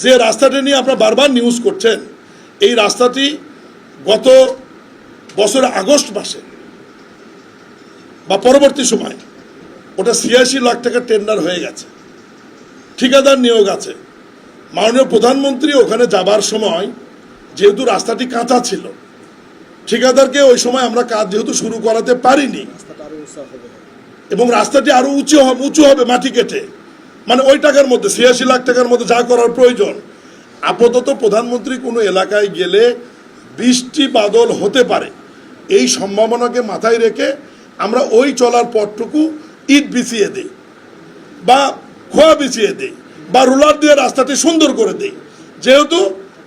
যে রাস্তাটি নিয়ে আপনারা বারবার নিউজ করছেন, এই রাস্তাটি গত বছর আগস্ট মাসে বা পরবর্তী সময় ওটা ৮৬ লাখ টাকা টেন্ডার হয়ে গেছে, ঠিকাদার নিয়োগ আছে। মাননীয় প্রধানমন্ত্রী ওখানে যাবার সময় যেহেতু রাস্তাটি কাঁচা ছিল, ঠিকাদারকে ওই সময় আমরা কাজ যেহেতু শুরু করাতে পারিনি এবং রাস্তাটি আরো উঁচু হবে মাটি কেটে, মানে ওই টাকার মধ্যে ৮৬ লাখ টাকার মধ্যে যা করার প্রয়োজন। আপাতত প্রধানমন্ত্রী কোনো এলাকায় গেলে বৃষ্টি বাদল হতে পারে, এই সম্ভাবনাকে মাথায় রেখে আমরা ওই চলার পথটুকু ইট বিছিয়ে দিই বা খোয়া বিছিয়ে দিই বা রোলার দিয়ে রাস্তাটি সুন্দর করে দিই। যেহেতু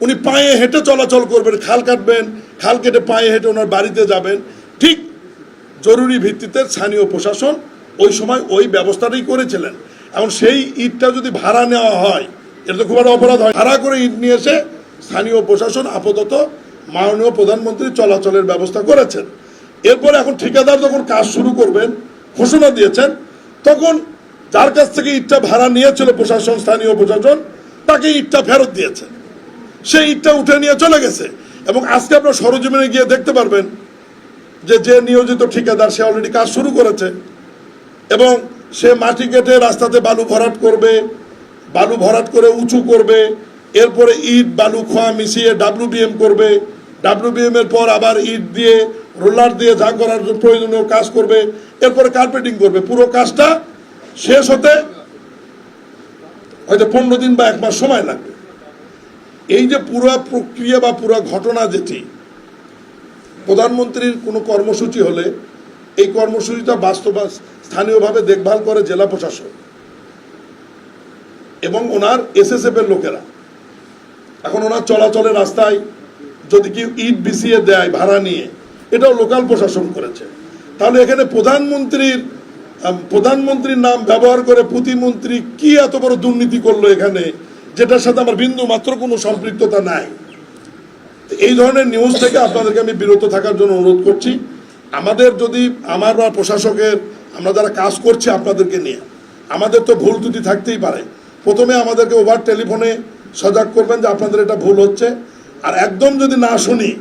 উনি পায়ে হেঁটে চলাচল করবেন, খাল কাটবেন, খাল কেটে পায়ে হেঁটে ওনার বাড়িতে যাবেন, ঠিক জরুরি ভিত্তিতে স্থানীয় প্রশাসন ওই সময় ওই ব্যবস্থাটাই করেছিলেন। এখন সেই ইটটা যদি ভাড়া নেওয়া হয়, এটা তো খুব একটা অপরাধ হয়। ভাড়া করে ইট নিয়ে এসে স্থানীয় প্রশাসন আপাতত মাননীয় প্রধানমন্ত্রী চলাচলের ব্যবস্থা করেছেন। এরপরে এখন ঠিকাদার যখন কাজ শুরু করবেন ঘোষণা দিয়েছেন, তখন যার কাছ থেকে ইটটা ভাড়া নিয়েছিল প্রশাসন, স্থানীয় প্রশাসন, তাকে ইটটা ফেরত দিয়েছে। সেই ইটটা উঠে নিয়ে চলে গেছে এবং আজকে আপনার সরজমিনে গিয়ে দেখতে পারবেন যে নিয়োজিত ঠিকাদার সে অলরেডি কাজ শুরু করেছে এবং সে মাটি কেটে রাস্তাতে বালু ভরাট করবে, বালু ভরাট করে উঁচু করবে, এরপরে ইট বালু খোয়া মিশিয়ে WBM করবে, WBM এর পর আবার ইট দিয়ে রোলার দিয়ে যা করার প্রয়োজনীয় কাজ করবে, এরপরে কার্পেটিং করবে। পুরো কাজটা শেষ হতে হয়তো 15 দিন বা 1 মাস সময় লাগবে। এই যে পুরো প্রক্রিয়া বা পুরো ঘটনা, যেটি প্রধানমন্ত্রীর কোনো কর্মসূচি হলে এই কর্মসূচিটা স্থানীয়ভাবে দেখভাল করে জেলা প্রশাসন এবং ওনার SSF এর লোকেরা। এখন ওনার চলাচলের রাস্তায় যদি কেউ ইট বিছিয়ে দেয় ভাড়া নিয়ে, এটাও লোকাল প্রশাসন করেছে। তাহলে এখানে প্রধানমন্ত্রীর নাম ব্যবহার করে প্রতিমন্ত্রী কি এত বড় দুর্নীতি করলো এখানে, যেটার সাথে আমার বিন্দু মাত্র কোনো সম্পৃক্ততা নাই। এই ধরনের নিউজ থেকে আপনাদেরকে আমি বিরত থাকার জন্য অনুরোধ করছি। আমাদের যদি আমার বা প্রশাসকের, আমরা যারা কাজ করছি আপনাদেরকে নিয়ে, আমাদের তো ভুল ত্রুটি থাকতেই পারে। প্রথমে আমাদেরকে ওভার টেলিফোনে সজাগ করবেন যে আপনাদের এটা ভুল হচ্ছে, আর একদম যদি না শুনি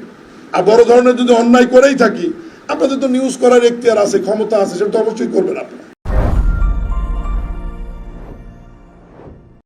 আর বড় ধরনের যদি অন্যায় করেই থাকি, আপনাদের তো নিউজ করার এখতিয়ার আছে, ক্ষমতা আছে, সেটা তো অবশ্যই করবেন আপনারা।